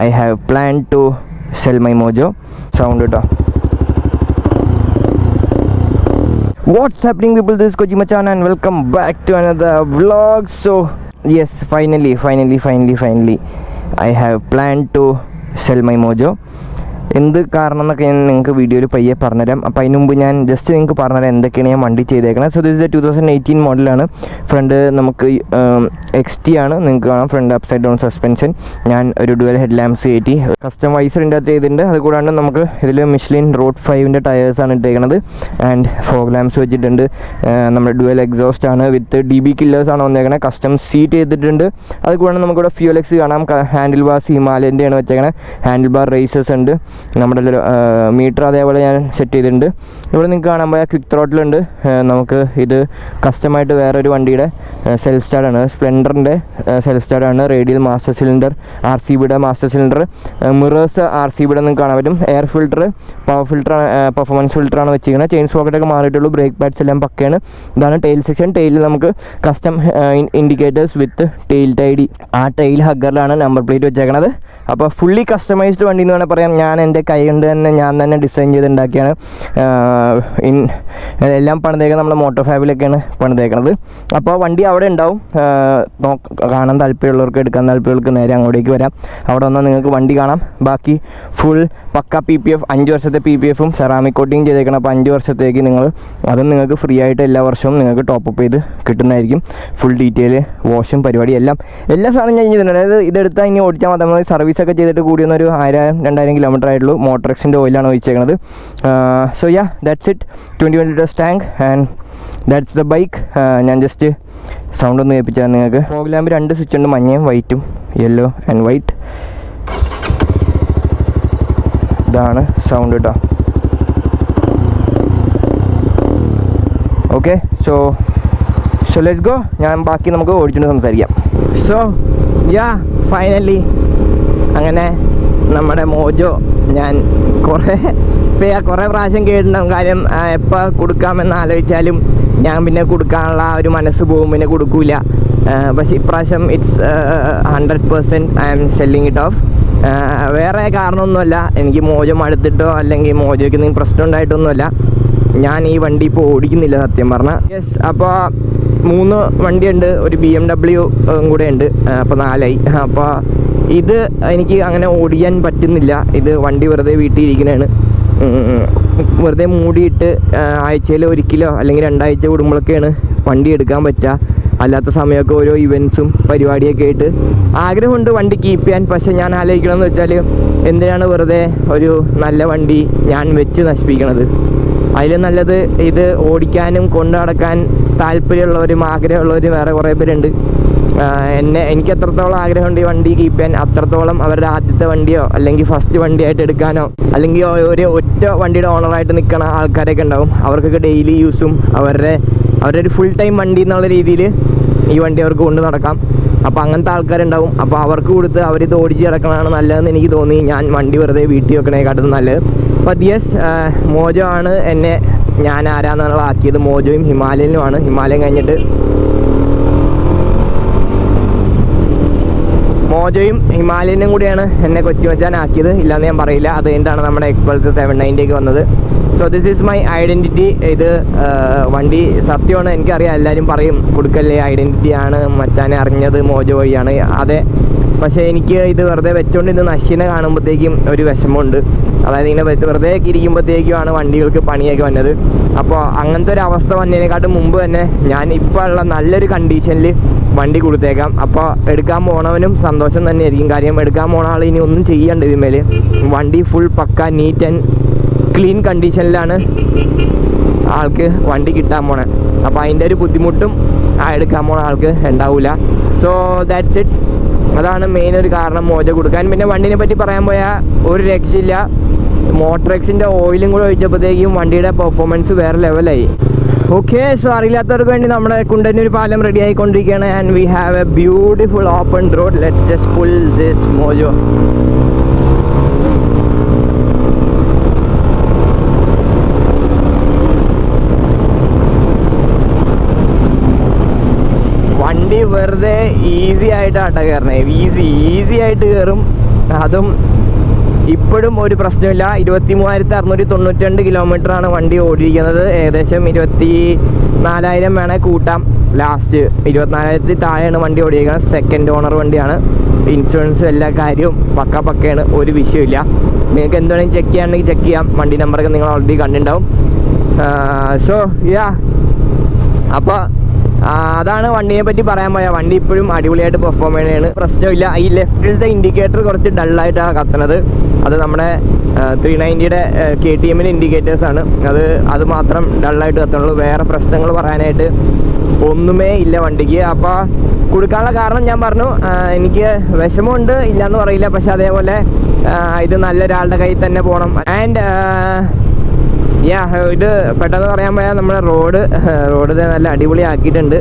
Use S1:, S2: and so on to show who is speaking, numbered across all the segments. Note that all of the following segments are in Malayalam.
S1: I have planned to sell my Mojo. Sound it. What's happening, people? This is Koji Machan and welcome back to another vlog. So yes, finally I have planned to sell my Mojo. എന്ത് കാരണം എന്നൊക്കെ ഞാൻ നിങ്ങൾക്ക് വീഡിയോയിൽ പയ്യെ പറഞ്ഞുതരാം. അപ്പോൾ അതിന് മുമ്പ് ഞാൻ ജസ്റ്റ് നിങ്ങൾക്ക് പറഞ്ഞുതരാം എന്തൊക്കെയാണ് ഞാൻ വണ്ടി ചെയ്തേക്കുന്നത്. സോ ദിസ് ഇസ് 2018 മോഡലാണ്. ഫ്രണ്ട് നമുക്ക് XT ആണ്, നിങ്ങൾക്ക് കാണാം. Front upside down suspension. ഞാൻ ഒരു ഡുവൽ ഹെഡ് ലാംപ്സ് കയറ്റി കസ്റ്റം വൈസറിൻ്റെ അകത്ത് ചെയ്തിട്ടുണ്ട്. അതുകൂടാണ്ട് നമുക്ക് ഇതിൽ മിഷ്ലിൻ റോഡ് 5ൻ്റെ ടയേഴ്സാണ് ഇട്ടേക്കുന്നത്. ആൻഡ് ഫോഗ് ലാംപ്സ് വെച്ചിട്ടുണ്ട്. നമ്മുടെ ഡുവൽ എക്സോസ്റ്റ് ആണ് വിത്ത് DB കില്ലേഴ്സാണ് വന്നേക്കണത്. കസ്റ്റം സീറ്റ് ചെയ്തിട്ടുണ്ട്. അതുകൂടാണ്ട് നമുക്കിവിടെ ഫ്യൂലെക്സ് കാണാം. ഹാൻഡിൽ ബാർസ് ഹിമാലയൻ്റെയാണ് വെച്ചേക്കണത്. ഹാൻഡിൽ ബാർ റേസേഴ്സ് ഉണ്ട്. നമ്മുടെ മീറ്റർ അതേപോലെ ഞാൻ സെറ്റ് ചെയ്തിട്ടുണ്ട്. ഇവിടെ നിങ്ങൾക്ക് കാണാൻ പോയാൽ ക്വിക്ക് ത്രോട്ടിലുണ്ട്. നമുക്ക് ഇത് കസ്റ്റമായിട്ട് വേറൊരു വണ്ടിയുടെ സെൽഫ് സ്റ്റാർട്ടാണ്, സ്പ്ലെൻഡറിൻ്റെ സെൽഫ് സ്റ്റാർട്ടാണ്. റേഡിയൽ മാസ്റ്റർ സിലിണ്ടർ, RCBയുടെ മാസ്റ്റർ സിലിണ്ടർ, മിറേഴ്സ് RCBയുടെ നിങ്ങൾക്ക് കാണാൻ പറ്റും. എയർ ഫിൽറ്റർ, പെർഫോമൻസ് ഫിൽറ്ററാണ് വെച്ചിരിക്കുന്നത്. ചെയിൻ സോക്കറ്റൊക്കെ മാറിയിട്ടുള്ളൂ. ബ്രേക്ക് പാഡ്സ് എല്ലാം പക്കയാണ്. ഇതാണ് ടെയിൽ സെക്ഷൻ. ടെയിലിൽ നമുക്ക് custom indicators with tail tidy. ആ ടെയിൽ ഹഗ്ഗറിലാണ് നമ്പർ പ്ലേറ്റ് വെച്ചേക്കണത്. അപ്പോൾ ഫുള്ളി കസ്റ്റമൈസ്ഡ് വണ്ടി എന്ന് വേണമെങ്കിൽ പറയാം. ഞാൻ എൻ്റെ കൈ കൊണ്ട് തന്നെ ഞാൻ തന്നെ ഡിസൈൻ ചെയ്തുണ്ടാക്കിയാണ് എല്ലാം പണിതേക്കുന്നത്. നമ്മുടെ മോട്ടോ ഫാബിലൊക്കെയാണ് പണിതേക്കുന്നത്. അപ്പോൾ വണ്ടി അവിടെ ഉണ്ടാവും. കാണാൻ താല്പര്യമുള്ളവർക്ക്, എടുക്കാൻ താല്പര്യമുള്ളവർക്ക് നേരെ അങ്ങോട്ടേക്ക് വരാം. അവിടെ വന്നാൽ നിങ്ങൾക്ക് വണ്ടി കാണാം. ബാക്കി ഫുൾ പക്ക PPF, 5 വർഷത്തെ PPFും സെറാമിക് കോട്ടിങ് ചെയ്തേക്കണം. അപ്പോൾ 5 വർഷത്തേക്ക് അതും നിങ്ങൾക്ക് ഫ്രീ ആയിട്ട് എല്ലാ വർഷവും നിങ്ങൾക്ക് ടോപ്പപ്പ് ചെയ്ത് കിട്ടുന്നതായിരിക്കും. ഫുൾ ഡീറ്റെയിൽ വാഷും പരിപാടി എല്ലാ സാധനം ഞാൻ ചെയ്തിട്ടുണ്ട്. അതായത് ഇതെടുത്താൽ ഇനി ഓടിച്ചാൽ മാത്രം സർവീസൊക്കെ ചെയ്തിട്ട് കൂടിയൊന്നൊരു 1000-2000 കിലോമീറ്റർ ആയിട്ടുള്ളൂ. മോട്ടോറെക്സിൻ്റെ ഓയിലാണ് ഒഴിച്ചേക്കുന്നത്. So ya, that's it. 21 litres tank and that's the bike. ഞാൻ ജസ്റ്റ് സൗണ്ട് ഒന്ന് കേൾപ്പിച്ചാൽ നിങ്ങൾക്ക്. ഫോഗ് ലാമ്പ് 2 സ്വിച്ച് ഉണ്ട്, മഞ്ഞയും വൈറ്റും, യെല്ലോ ആൻഡ് വൈറ്റ്. ഇതാണ് സൗണ്ട് കേട്ടോ. Okay, so let's go. ഞാൻ ബാക്കി നമുക്ക് ഓടിച്ചിട്ട് സംസാരിക്കാം. സോ യാ, ഫൈനലി അങ്ങനെ നമ്മുടെ മോജോ ഞാൻ കുറേ പ്രാവശ്യം കേട്ടിട്ടുണ്ടാകും. കാര്യം എപ്പോൾ കൊടുക്കാമെന്ന് ആലോചിച്ചാലും ഞാൻ പിന്നെ കൊടുക്കാനുള്ള ഒരു മനസ്സ് പോകും, പിന്നെ കൊടുക്കില്ല. പക്ഷേ ഇപ്രാവശ്യം it's 100% I am selling it off. വേറെ കാരണമൊന്നുമല്ല, എനിക്ക് മോജോ മടുത്തിട്ടോ അല്ലെങ്കിൽ മോജോയ്ക്ക് എന്തെങ്കിലും പ്രശ്നം ഉണ്ടായിട്ടൊന്നുമല്ല. ഞാൻ ഈ വണ്ടി ഇപ്പോൾ ഓടിക്കുന്നില്ല സത്യം പറഞ്ഞാൽ. യെസ്, അപ്പോൾ 3 വണ്ടിയുണ്ട്, ഒരു BMW കൂടെ ഉണ്ട്. അപ്പോൾ 4ആയി. അപ്പോൾ ഇത് എനിക്ക് അങ്ങനെ ഓടിക്കാൻ പറ്റുന്നില്ല. ഇത് വണ്ടി വെറുതെ വീട്ടിൽ ഇരിക്കുന്നതാണ്. വെറുതെ മൂടിയിട്ട് ആഴ്ചയിൽ ഒരിക്കലോ അല്ലെങ്കിൽ 2 ആഴ്ച കൂടുമ്പോഴൊക്കെയാണ് വണ്ടി എടുക്കാൻ പറ്റുക. അല്ലാത്ത സമയമൊക്കെ ഓരോ ഇവൻറ്റ്സും പരിപാടിയൊക്കെ ആയിട്ട് ആഗ്രഹമുണ്ട് വണ്ടി കീപ്പ് ചെയ്യാൻ. പക്ഷേ ഞാൻ ആലോചിക്കണമെന്ന് വെച്ചാൽ എന്തിനാണ് വെറുതെ ഒരു നല്ല വണ്ടി ഞാൻ വെച്ച് നശിപ്പിക്കണത്? അതിൽ നല്ലത് ഇത് ഓടിക്കാനും കൊണ്ടു നടക്കാൻ താല്പര്യമുള്ളവരും ആഗ്രഹമുള്ളവരും വേറെ കുറേ പേരുണ്ട്. എനിക്ക് എത്രത്തോളം ആഗ്രഹമുണ്ട് ഈ വണ്ടി കീപ്പ് ചെയ്യാൻ, അത്രത്തോളം അവരുടെ ആദ്യത്തെ വണ്ടിയോ അല്ലെങ്കിൽ ഫസ്റ്റ് വണ്ടിയായിട്ട് എടുക്കാനോ അല്ലെങ്കിൽ ഒറ്റ വണ്ടിയുടെ ഓണറായിട്ട് നിൽക്കുന്ന ആൾക്കാരൊക്കെ ഉണ്ടാവും. അവർക്കൊക്കെ ഡെയിലി യൂസും അവരുടെ ഒരു ഫുൾ ടൈം വണ്ടി എന്നുള്ള രീതിയിൽ ഈ വണ്ടി അവർക്ക് കൊണ്ട് നടക്കാം. അപ്പോൾ അങ്ങനത്തെ ആൾക്കാരുണ്ടാവും. അപ്പോൾ അവർക്ക് കൊടുത്ത് അവരിത് ഓടിച്ച് കിടക്കണതാണ് നല്ലതെന്ന് എനിക്ക് തോന്നി. ഞാൻ വണ്ടി വെറുതെ വീട്ടിൽ വെക്കണേക്കാട്ടും നല്ലത്. അപ്പോൾ യെസ്, മോജോ ആണ് ഞാൻ ആരാന്നുള്ള ആക്കിയത്. മോജോയും ഹിമാലയനുമാണ്. ഹിമാലയൻ കഴിഞ്ഞിട്ട് മോജോയും ഹിമാലയനും കൂടിയാണ് എന്നെ കൊച്ചി മച്ചാൻ ആക്കിയത്. ഇല്ലയെന്ന് ഞാൻ പറയില്ല. അത് കഴിഞ്ഞിട്ടാണ് നമ്മുടെ എക്സ്പൾസ് 790 വന്നത്. So this is my identity. ഇത് വണ്ടി സത്യമാണ്, എനിക്കറിയാം. എല്ലാവരും പറയും കൊടുക്കല്ലേ, ഐഡൻറ്റിറ്റിയാണ്, മച്ചാനെ അറിഞ്ഞത് മോജോ വഴിയാണ്. അതെ, പക്ഷേ എനിക്ക് ഇത് വെറുതെ വെച്ചുകൊണ്ട് ഇത് നശിനെ കാണുമ്പോഴത്തേക്കും ഒരു വിഷമമുണ്ട്. അതായത് ഇങ്ങനെ വെറുതെ ഇരിക്കുമ്പോഴത്തേക്കുമാണ് വണ്ടികൾക്ക് പണിയൊക്കെ വന്നത്. അപ്പോൾ അങ്ങനത്തെ ഒരു അവസ്ഥ വന്നതിനെക്കാട്ടും മുമ്പ് തന്നെ ഞാൻ ഇപ്പോൾ ഉള്ള നല്ലൊരു കണ്ടീഷനിൽ വണ്ടി കൊടുത്തേക്കാം. അപ്പോൾ എടുക്കാൻ പോണവനും സന്തോഷം തന്നെയായിരിക്കും. കാര്യം എടുക്കാൻ പോണ ആൾ ഇനി ഒന്നും ചെയ്യണ്ട. ഇതിന്മേൽ വണ്ടി full pucca neat and clean കണ്ടീഷനിലാണ് ആൾക്ക് വണ്ടി കിട്ടാൻ പോണേ. അപ്പോൾ അതിൻ്റെ ഒരു ബുദ്ധിമുട്ടും എടുക്കാൻ പോണ ആൾക്ക് ഉണ്ടാവില്ല. So that's it. അതാണ് മെയിൻ ഒരു കാരണം മോജോ കൊടുക്കാൻ. പിന്നെ വണ്ടിനെ പറ്റി പറയാൻ പോയാൽ ഒരു രക്ഷയില്ല. മോട്ടോറെക്സിൻ്റെ ഓയിലും കൂടെ ഒഴിച്ചപ്പോഴത്തേക്കും വണ്ടിയുടെ പെർഫോമൻസ് വേറെ ലെവലായി. ഓക്കെ, സോ അറിയില്ലാത്തവർക്ക് വേണ്ടി നമ്മുടെ കുണ്ടന്നൂർ പാലം റെഡി ആയിക്കൊണ്ടിരിക്കുകയാണ്. And we have A beautiful open road. Let's just pull this mojo. വണ്ടി വെറുതെ ഈസി ആയിട്ടാണ് കയറണേ. ഈസി ആയിട്ട് കയറും. അതും ഇപ്പോഴും ഒരു പ്രശ്നമില്ല. 23,692 കിലോമീറ്ററാണ് വണ്ടി ഓടിയിരിക്കുന്നത്. ഏകദേശം 24,000 വേണേൽ കൂട്ടാം. ലാസ്റ്റ് 24,000 താഴെയാണ് വണ്ടി ഓടിയിരിക്കുന്നത്. സെക്കൻഡ് ഓണർ വണ്ടിയാണ്. ഇൻഷുറൻസ് എല്ലാ കാര്യവും പക്കയാണ്, ഒരു വിഷയമില്ല. നിങ്ങൾക്ക് എന്തുവേണമെങ്കിലും ചെക്ക് ചെയ്യാണെങ്കിൽ ചെക്ക് ചെയ്യാം. വണ്ടി നമ്പറൊക്കെ നിങ്ങൾ ഓൾറെഡി കണ്ടിട്ടുണ്ടാവും. സോ യാ, അപ്പോൾ അതാണ് വണ്ടിയെ പറ്റി പറയാൻ പോയാൽ. വണ്ടി ഇപ്പോഴും അടിപൊളിയായിട്ട് പെർഫോം ചെയ്യണതാണ്, പ്രശ്നമില്ല. ഈ ലെഫ്റ്റിലത്തെ ഇൻഡിക്കേറ്റർ കുറച്ച് ഡള്ളായിട്ടാണ് കത്തുന്നത്. അത് നമ്മുടെ 390-യുടെ KTM-ൻ്റെ ഇൻഡിക്കേറ്റേഴ്സാണ്. അത് മാത്രം ഡള്ളായിട്ട് കത്തുന്നുള്ളൂ. വേറെ പ്രശ്നങ്ങൾ പറയാനായിട്ട് ഒന്നുമേ ഇല്ല വണ്ടിക്ക്. അപ്പോൾ കൊടുക്കാനുള്ള കാരണം ഞാൻ പറഞ്ഞു, എനിക്ക് വിഷമമുണ്ട്, ഇല്ലയെന്ന് പറയില്ല. പക്ഷെ അതേപോലെ ഇത് നല്ലൊരാളുടെ കയ്യിൽ തന്നെ പോകണം. ആൻഡ് ഇത് പെട്ടെന്ന് പറയാൻ പോയാൽ നമ്മുടെ റോഡ് നല്ല അടിപൊളിയാക്കിയിട്ടുണ്ട്.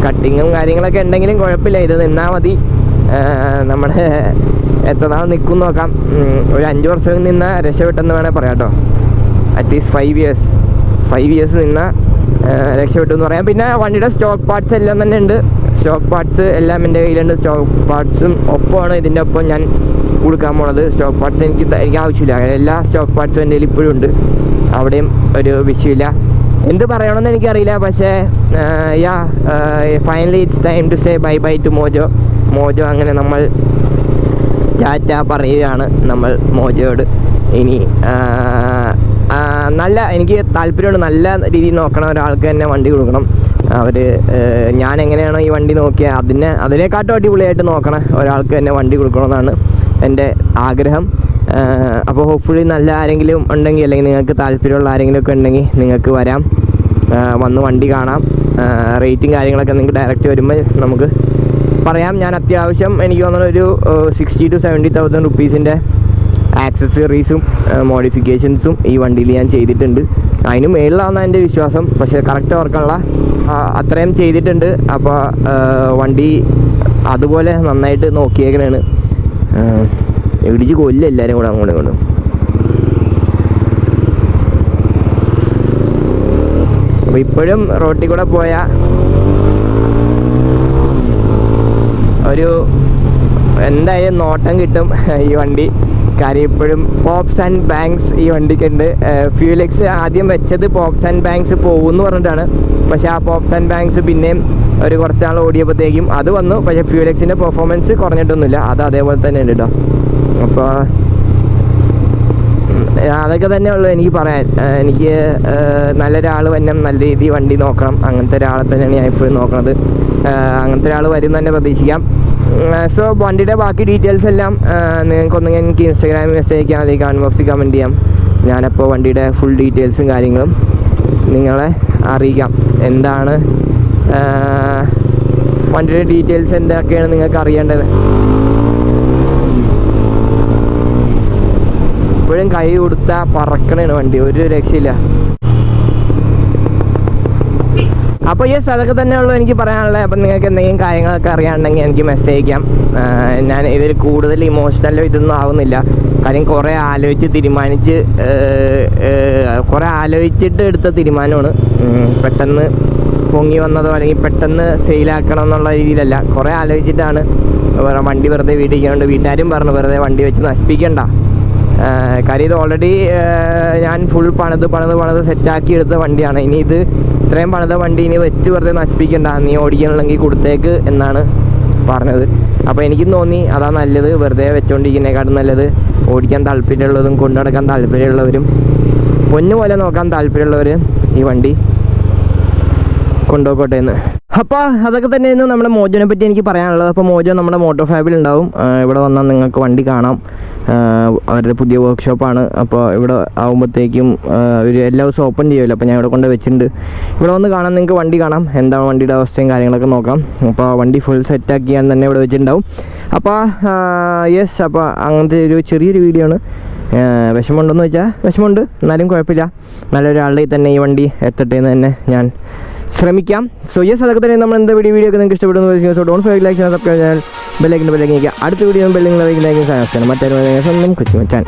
S1: കട്ടിങ്ങും കാര്യങ്ങളൊക്കെ ഉണ്ടെങ്കിലും കുഴപ്പമില്ല. ഇത് നിന്നാൽ മതി. നമ്മുടെ എത്ര നാൾ നിൽക്കും നോക്കാം. ഒരു 5 വർഷം നിന്നാൽ രക്ഷപ്പെട്ടെന്ന് വേണേൽ പറയാം കേട്ടോ. അറ്റ്ലീസ്റ്റ് 5 ഇയേഴ്സ് നിന്നാൽ രക്ഷപ്പെട്ടു എന്ന് പറയാം. പിന്നെ വണ്ടിയുടെ സ്റ്റോക്ക് പാർട്സ് എല്ലാം തന്നെ ഉണ്ട്. സ്റ്റോക്ക് പാർട്സ് എല്ലാം എൻ്റെ കയ്യിലുണ്ട്. സ്റ്റോക്ക് പാർട്സും ഒപ്പമാണ് ഇതിൻ്റെ ഒപ്പം ഞാൻ കൊടുക്കാൻ പോണത്. സ്റ്റോക്ക് പാർട്സ് എനിക്ക് ആവശ്യമില്ല. എല്ലാ സ്റ്റോക്ക് പാർട്സും എൻ്റെ കയ്യിൽ ഇപ്പോഴും ഉണ്ട്. അവിടെയും ഒരു വിഷയമില്ല. എന്ത് പറയണമെന്ന് എനിക്കറിയില്ല. പക്ഷേ finally it's time to say bye bye to Mojo. അങ്ങനെ നമ്മൾ ടാറ്റ പറയുകയാണ് നമ്മൾ മോജോയോട്. ഇനി എനിക്ക് താല്പര്യമുണ്ട്. നല്ല രീതിയിൽ നോക്കണം ഒരാൾക്ക് തന്നെ വണ്ടി കൊടുക്കണം. ഞാൻ എങ്ങനെയാണോ ഈ വണ്ടി നോക്കിയത് അതിനെക്കാട്ടും അടിപൊളിയായിട്ട് നോക്കണം ഒരാൾക്ക് തന്നെ വണ്ടി കൊടുക്കണമെന്നാണ് എൻ്റെ ആഗ്രഹം. അപ്പോൾ ഹോപ്പ്ഫുള്ളി നല്ല ആരെങ്കിലും ഉണ്ടെങ്കിൽ, അല്ലെങ്കിൽ നിങ്ങൾക്ക് താല്പര്യമുള്ള ആരെങ്കിലും ഒക്കെ ഉണ്ടെങ്കിൽ നിങ്ങൾക്ക് വന്ന് വണ്ടി കാണാം. റേറ്റിംഗ് കാര്യങ്ങളൊക്കെ നിങ്ങൾക്ക് ഡയറക്റ്റ് വരുമ്പോൾ നമുക്ക് പറയാം. ഞാൻ അത്യാവശ്യം എനിക്ക് തോന്നുന്ന ഒരു 60,000 to 70,000 റുപ്പീസിൻ്റെ ആക്സസറീസും മോഡിഫിക്കേഷൻസും ഈ വണ്ടിയിൽ ഞാൻ ചെയ്തിട്ടുണ്ട്. അതിന് മേളിലാവുന്ന എൻ്റെ വിശ്വാസം. പക്ഷേ കറക്റ്റ് ഓർക്കാനുള്ള അത്രയും ചെയ്തിട്ടുണ്ട്. അപ്പോൾ വണ്ടി അതുപോലെ നന്നായിട്ട് നോക്കിയേക്കണേണ്. ഇടിച്ച് കൊല്ലും എല്ലാവരും കൂടെ അങ്ങോട്ടും ഇങ്ങോട്ടും. അപ്പോൾ ഇപ്പോഴും റോട്ടിൽ കൂടെ പോയാൽ ഒരു എന്തായാലും നോട്ടം കിട്ടും ഈ വണ്ടി. കാര്യം ഇപ്പോഴും പോപ്സ് ആൻഡ് ബാങ്ക്സ് ഈ വണ്ടിക്കുണ്ട്. ഫ്യൂലെക്സ് ആദ്യം വെച്ചത് പോപ്സ് ആൻഡ് ബാങ്ക്സ് പോകുമെന്ന് പറഞ്ഞിട്ടാണ്. പക്ഷേ ആ പോപ്സ് ആൻഡ് ബാങ്ക്സ് പിന്നെയും ഒരു കുറച്ചാൾ ഓടിയപ്പോഴത്തേക്കും അത് വന്നു. പക്ഷേ ഫ്യൂലെക്സിൻ്റെ പെർഫോമൻസ് കുറഞ്ഞിട്ടൊന്നുമില്ല. അത് അതേപോലെ തന്നെ ഉണ്ട് കേട്ടോ. അപ്പോൾ അതൊക്കെ തന്നെ ഉള്ളൂ എനിക്ക് പറയാൻ. എനിക്ക് നല്ലൊരാൾ തന്നെ നല്ല രീതിയിൽ വണ്ടി നോക്കണം. അങ്ങനത്തെ ഒരാളെ തന്നെയാണ് ഞാൻ ഇപ്പോഴും നോക്കണത്. അങ്ങനത്തെ ഒരാൾ വരും തന്നെ പ്രതീക്ഷിക്കാം. സോ വണ്ടിയുടെ ബാക്കി ഡീറ്റെയിൽസ് എല്ലാം നിങ്ങൾക്കൊന്നെങ്കിൽ എനിക്ക് ഇൻസ്റ്റാഗ്രാമിൽ മെസ്സേജ് അയക്കാം, അല്ലെങ്കിൽ കമൻറ്റ് ബോക്സിൽ കമൻറ്റ് ചെയ്യാം. ഞാനപ്പോൾ വണ്ടിയുടെ ഫുൾ ഡീറ്റെയിൽസും കാര്യങ്ങളും നിങ്ങളെ അറിയിക്കാം. എന്താണ് വണ്ടിയുടെ ഡീറ്റെയിൽസ് എന്തൊക്കെയാണ് നിങ്ങൾക്ക് അറിയേണ്ടത്. ഇപ്പോഴും കൈ കൊടുത്താൽ പറക്കണേണ് വണ്ടി, ഒരു രക്ഷയില്ല. അപ്പോൾ അതൊക്കെ തന്നെയുള്ളൂ എനിക്ക് പറയാനുള്ളത്. അപ്പം നിങ്ങൾക്ക് എന്തെങ്കിലും കാര്യങ്ങളൊക്കെ അറിയാനുണ്ടെങ്കിൽ എനിക്ക് മെസ്സേജ് അയക്കാം. ഞാൻ ഇതിൽ കൂടുതൽ ഇമോഷണലോ ഇതൊന്നും ആവുന്നില്ല. കാര്യം കുറേ ആലോചിച്ചിട്ട് എടുത്ത തീരുമാനമാണ്. പെട്ടെന്ന് പൊങ്ങി വന്നതോ അല്ലെങ്കിൽ പെട്ടെന്ന് സെയിലാക്കണം എന്നുള്ള രീതിയിലല്ല. കുറേ ആലോചിച്ചിട്ടാണ് വണ്ടി വെറുതെ വീട്ടിരിക്കുന്നുണ്ട്. വീട്ടുകാരും പറഞ്ഞു വെറുതെ വണ്ടി വെച്ച് നശിപ്പിക്കണ്ട. കാര്യം ഇത് ഓൾറെഡി ഞാൻ ഫുൾ പണിത് സെറ്റാക്കി എടുത്ത വണ്ടിയാണ്. ഇനി ഇത് ഇത്രയും പണിത വണ്ടി ഇനി വെച്ച് വെറുതെ നശിപ്പിക്കണ്ട, നീ ഓടിക്കണമെങ്കിൽ കൊടുത്തേക്ക് എന്നാണ് പറഞ്ഞത്. അപ്പോൾ എനിക്കും തോന്നി അതാ നല്ലത്. വെറുതെ വെച്ചുകൊണ്ടിരിക്കുന്നതിനെക്കാട്ടും നല്ലത് ഓടിക്കാൻ താല്പര്യമുള്ളതും കൊണ്ടു നടക്കാൻ താല്പര്യമുള്ളവരും പൊന്നുപോലെ നോക്കാൻ താല്പര്യമുള്ളവർ ഈ വണ്ടി കൊണ്ടുപോയിക്കോട്ടെ എന്ന്. അപ്പോൾ അതൊക്കെ തന്നെയായിരുന്നു നമ്മുടെ മോജോനെ പറ്റി എനിക്ക് പറയാനുള്ളത്. അപ്പോൾ മോജോ നമ്മുടെ മോട്ടോ ഫാബിൽ ഉണ്ടാവും. ഇവിടെ വന്നാൽ നിങ്ങൾക്ക് വണ്ടി കാണാം. അവരുടെ പുതിയ വർക്ക്ഷോപ്പാണ്. അപ്പോൾ ഇവിടെ ആകുമ്പോഴത്തേക്കും ഒരു എല്ലാ ദിവസവും ഓപ്പൺ ചെയ്യുമല്ലോ. അപ്പോൾ ഞാൻ ഇവിടെ കൊണ്ട് വെച്ചിട്ടുണ്ട്. ഇവിടെ വന്ന് കാണാൻ നിങ്ങൾക്ക് വണ്ടി കാണാം, എന്താണ് വണ്ടിയുടെ അവസ്ഥയും കാര്യങ്ങളൊക്കെ നോക്കാം. അപ്പോൾ വണ്ടി ഫുൾ സെറ്റാക്കി ഞാൻ തന്നെ ഇവിടെ വെച്ചിട്ടുണ്ടാവും. അപ്പോൾ അപ്പോൾ അങ്ങനത്തെ ഒരു ചെറിയൊരു വീഡിയോ ആണ്. വിഷമമുണ്ടെന്ന് വെച്ചാൽ വിഷമമുണ്ട്, എന്നാലും കുഴപ്പമില്ല. നല്ലൊരാളുടെ തന്നെ ഈ വണ്ടി എത്തട്ടെ എന്ന് തന്നെ ഞാൻ ശ്രമിക്കാം. സോ അതൊക്കെ തന്നെ നമ്മൾ എന്താ വീഡിയോ ഒക്കെ നിങ്ങൾക്ക് ഇഷ്ടപ്പെടുന്നു. So don't forget like subscribe channel ബെല്ലൈക്കിൻ്റെ ബെല്ലൈക്കൻ അടുത്ത വീഡിയോ ബെല്ലിംഗ് ലൈക്ക് സാധനം മറ്റൊരു സ്വന്തം കൊച്ചു മച്ചാൻ.